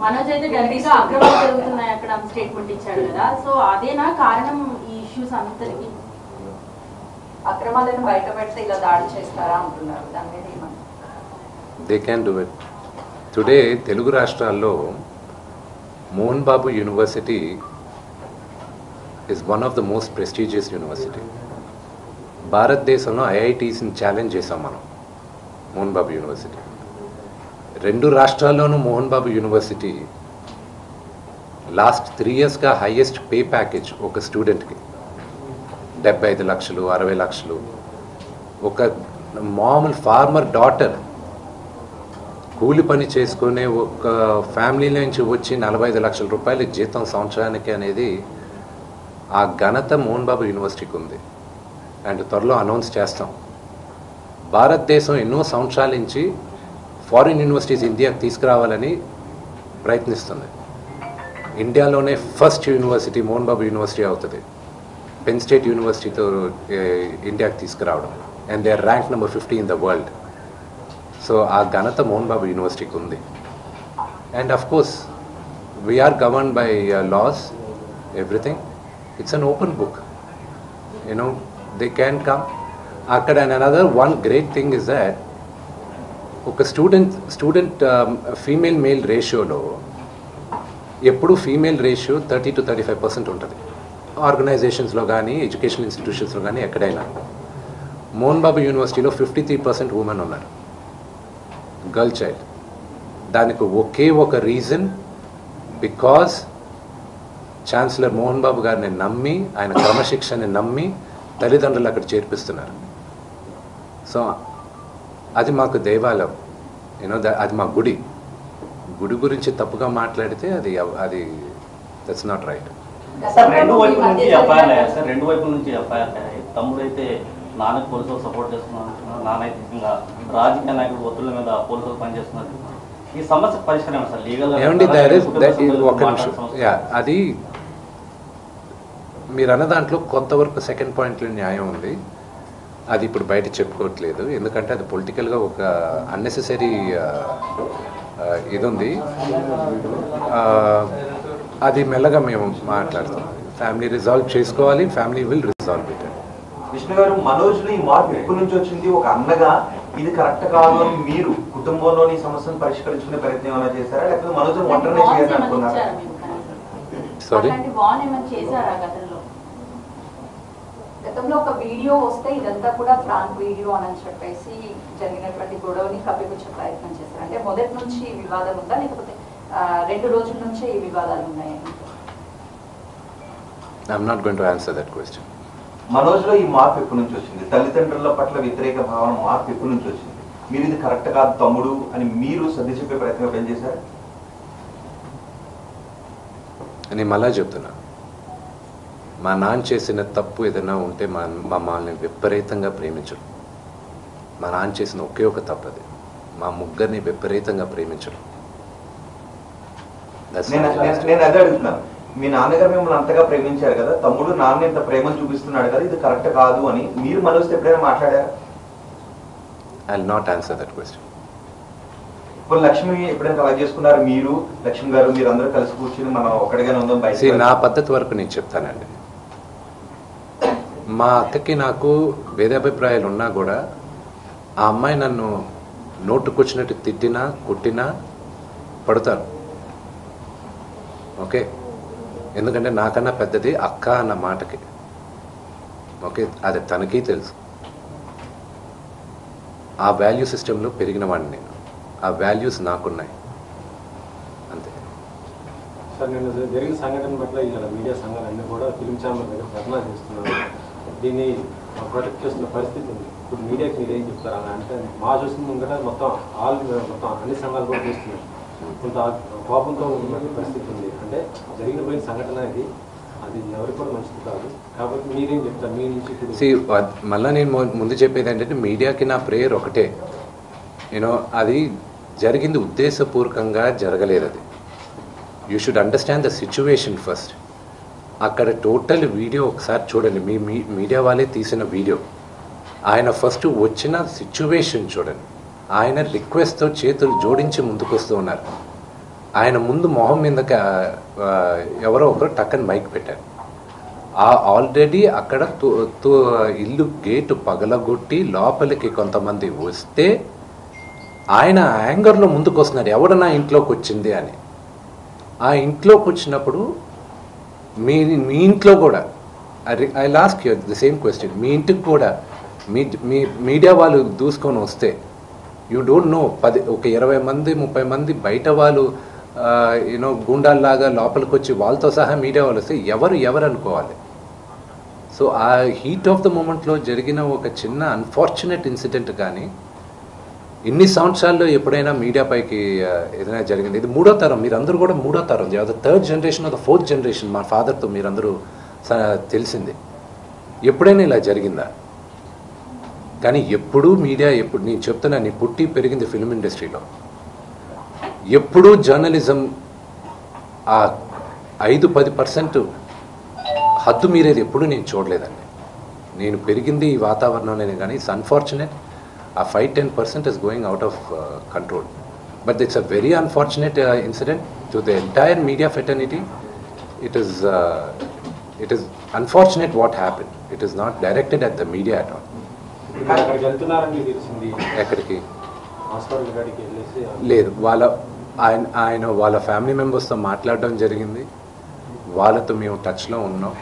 మనోజ్ అయితే డైరెక్ట్గా అక్రమాలు జరుగుతున్నాయి అక్కడ స్టేట్మెంట్ ఇచ్చాడు కదా, సో అదేనా కారణం ఈ ఇష్యూస్ అంతటికి? అక్రమాలను బయట పెడితే ఇలా దాడి చేస్తారా అంటున్నారు, దాని మీద ఏమన్నా? They can do it. Today Telugu రాష్ట్రాల్లో Mohan Babu university is one of the most prestigious university. భారతదేశంలో ఐఐటీస్ని ఛాలెంజ్ చేసాం మనం మోహన్ బాబు యూనివర్సిటీ. రెండు రాష్ట్రాల్లోనూ మోహన్ బాబు యూనివర్సిటీ లాస్ట్ 3 yearsగా హైయెస్ట్ పే ప్యాకేజ్ ఒక స్టూడెంట్కి 75 లక్షలు 60 లక్షలు. ఒక మామూలు ఫార్మర్ డాటర్ కూలి పని చేసుకునే ఒక ఫ్యామిలీ నుంచి వచ్చి 45 లక్షల రూపాయల జీతం సంవత్సరానికి అనేది ఆ ఘనత మోహన్ బాబు యూనివర్సిటీకి ఉంది. అండ్ త్వరలో అనౌన్స్ చేస్తాం. భారతదేశం ఎన్నో సంవత్సరాల నుంచి ఫారిన్ యూనివర్సిటీస్ ఇండియాకి తీసుకురావాలని ప్రయత్నిస్తుంది. ఇండియాలోనే first university Mohan Babu university అవుతుంది. పెన్ స్టేట్ యూనివర్సిటీతో ఇండియాకి తీసుకురావడం. And they are rank number 50 in the world. So ఆ ఘనత మోహన్ బాబు యూనివర్సిటీకి ఉంది. And of course we're govern by laws, everything. It's an open book, you know, they can come అక్కడ. And another one great thing is that ఒక student female male రేషియోలో ఎప్పుడు female ratio 30 to 35% ఉంటుంది ఆర్గనైజేషన్స్లో కానీ ఎడ్యుకేషన్ ఇన్స్టిట్యూషన్స్లో కానీ ఎక్కడైనా. మోహన్ బాబు యూనివర్సిటీలో 53% ఉమెన్ ఉన్నారు, గర్ల్ చైల్డ్. దానికి ఒకే ఒక reason, because chancellor Mohan Babu గారిని నమ్మి, ఆయన క్రమశిక్షణని నమ్మి తల్లిదండ్రులు అక్కడ చేర్పిస్తున్నారు. సో అది మాకు దేవాలయం, యూనో, అది మా గుడి. గుడి గురించి తప్పుగా మాట్లాడితే అది దట్స్ నాట్ రైట్. రెండు వైపుల నుంచి ఎఫ్ఐఆర్ అయ్యారు సార్, రెండు వైపుల నుంచి ఎఫ్ఐఆర్ అయ్యాయి. తమ్ముడైతే నాన్నకు పోలీసులు సపోర్ట్ చేస్తున్నారు, నాన్న అయితే ఇంకా రాజకీయ నాయకుడు ఒత్తిళ్ల మీద పోలీసులు పనిచేస్తున్నారు. ఈ సమస్య పరిష్కారం సార్ లీగల్ ఏమండి? ఒక నిమిషం, అది మీరు అన్న దాంట్లో కొంతవరకు సెకండ్ పాయింట్లో న్యాయం ఉంది. అది ఇప్పుడు బయట చెప్పుకోవట్లేదు, ఎందుకంటే అది పొలిటికల్గా ఒక అన్నెసెసరీ ఇది ఉంది. అది మెల్లగా మేము మాట్లాడుతాం. ఫ్యామిలీ రిజాల్వ్ చేసుకోవాలి, family will resolve it. Vishnu గారు, మనోజ్లో ఈ మార్పు ఎక్కడి నుంచి వచ్చింది? ఒక అన్నగా ఇది కరెక్ట్ కాదు అని మీరు కుటుంబంలోని సమస్యను పరిష్కరించుకునే ప్రయత్నం ఏమైనా చేశారా, లేకపోతే మనోజ్ ఒంటరినే చేయాలని అనుకున్నారా? సారీ, గతంలో ఒక వీడియో వస్తే ఇదంతా కూడా ప్రాంక్ వీడియో అని చెప్పేసి జరిగినటువంటి గొడవని కప్పిపుచ్చే ప్రయత్నం చేశారు. అంటే మొదటి నుంచి ఈ వివాదం ఉందా, లేకపోతే 2 రోజుల నుంచే ఈ వివాదాలు ఉన్నాయని? I'm not going to answer that question. మనోజ్లో ఈ మార్పు ఎప్పటి నుంచి వచ్చింది? తల్లిదండ్రుల పట్ల వ్యతిరేక భావన మార్పు ఎప్పటి నుంచి వచ్చింది? మీరు ఇది కరెక్ట్ కాదు తమ్ముడు అని మీరు సర్ది చెప్పే ప్రయత్నం ఏం చేశారు? నేను మళ్ళా చెప్తున్నా, మా నాన్న చేసిన తప్పు ఏదైనా ఉంటే మమ్మల్ని విపరీతంగా ప్రేమించడం. మా నాన్న చేసిన ఒకే ఒక తప్పు అది, మా ముగ్గురిని విపరీతంగా ప్రేమించడం. నేను అదే అడుగుతున్నాను. మీ నాన్నగారు మిమ్మల్ని అంతగా ప్రేమించారు కదా, తమ్ముడు నాన్న ఇంత ప్రేమను చూపిస్తున్నాడు కదా, ఇది కరెక్ట్ కాదు అని మీరు మనోజ్ ఎప్పుడైనా మాట్లాడారా? I will not answer that question. ఇప్పుడు లక్ష్మి ఎప్పుడైనా అలా చేసుకున్నారు? మీరు లక్ష్మి గారు మీరు అందరూ కలిసి కూర్చుని మనం ఒక్కడిగానే ఉందాం బయట? నా పద్ధతి వరకు నేను చెప్తానండి. మా అక్కకి నాకు భేదాభిప్రాయాలు ఉన్నా కూడా ఆ అమ్మాయి నన్ను నోటుకొచ్చినట్టు తిట్టినా కొట్టినా పడతాను. ఓకే, ఎందుకంటే నాకన్నా పెద్దది అక్క అన్న మాటకి. ఓకే, అది తనకి తెలుసు. ఆ వాల్యూ సిస్టంలో పెరిగిన వాడిని నేను. ఆ వాల్యూస్ నాకున్నాయి, అంతే. సార్, నేను జరిగిన సంఘటన పట్ల ఇలా మీడియా సంఘాలన్నీ కూడా ఫిలిం ఛాంబర్ దగ్గర ధర్నా చేస్తున్నారు. దీన్ని ప్రొటెక్ట్ చేస్తున్న పరిస్థితి ఉంది. ఇప్పుడు మీడియాకి మీరు ఏం చెప్తారు? అంటే మా చూసిన ముందర మొత్తం అన్ని సంఘాలు కూడా చేస్తున్నాయి. కొంత కోపంతో ఉన్న పరిస్థితి ఉంది. అంటే జరిగిపోయిన సంఘటన అది ఎవరికి కూడా మంచిది కాదు. కాబట్టి మీరేం చెప్తారు మీ నుంచి? మళ్ళీ నేను ముందు చెప్పేది ఏంటంటే, మీడియాకి నా ప్రేయర్ ఒకటే, యూనో, అది జరిగింది ఉద్దేశపూర్వకంగా జరగలేదు. అది you should understand the situation first. అక్కడ టోటల్ వీడియో ఒకసారి చూడండి, మీ మీడియా వాళ్ళే తీసిన వీడియో. ఆయన ఫస్ట్ వచ్చిన సిచ్యువేషన్ చూడండి. ఆయన రిక్వెస్ట్తో చేతులు జోడించి ముందుకు వస్తూ ఉన్నారు. ఆయన ముందు మొహం మీద ఎవరో ఒకరు టక్కని మైక్ పెట్టారు. ఆల్రెడీ అక్కడ ఇల్లు గేటు పగలగొట్టి లోపలికి కొంతమంది వస్తే ఆయన యాంగర్లో ముందుకు వస్తున్నారు, ఎవడన్నా ఇంట్లోకి వచ్చింది అని. ఆ ఇంట్లోకి వచ్చినప్పుడు మీ ఇంట్లో కూడా I last you the same question, మీ ఇంటికి కూడా మీ మీడియా వాళ్ళు దూసుకొని వస్తే యూ డోంట్ నో, ఒక 20 మంది 30 మంది బయట వాళ్ళు యూనో గుండాల్లాగా లోపలికి వచ్చి వాళ్ళతో సహా మీడియా వాళ్ళు వస్తే ఎవరు అనుకోవాలి. సో ఆ హీట్ ఆఫ్ ద మూమెంట్లో జరిగిన ఒక చిన్న అన్ఫార్చునేట్ ఇన్సిడెంట్ కానీ ఇన్ని సంవత్సరాల్లో ఎప్పుడైనా మీడియా పైకి ఏదైనా జరిగింది? ఇది 3వ తరం, మీరందరూ కూడా 3వ తరం, third generation of the 4th generation. మా ఫాదర్తో మీరందరూ తెలిసింది. ఎప్పుడైనా ఇలా జరిగిందా? కానీ ఎప్పుడూ మీడియా, ఎప్పుడు నేను చెప్తున్నా, నీ పుట్టి పెరిగింది ఫిల్మ్ ఇండస్ట్రీలో, ఎప్పుడూ జర్నలిజం ఆ 5-10% హద్దు మీరేది ఎప్పుడూ నేను చూడలేదండి. నేను పెరిగింది ఈ వాతావరణంలోనే, కానీ ఇట్స్ అన్ఫార్చునేట్ ఆ 5-10% is going out of control. But it's a very unfortunate incident to the entire media fraternity. It is unfortunate what happened. It is not directed at the media at all. ఎక్కడికి లేదు, ఆయన వాళ్ళ family మెంబర్స్తో మాట్లాడడం జరిగింది, వాళ్ళతో మేము టచ్లో ఉన్నాం.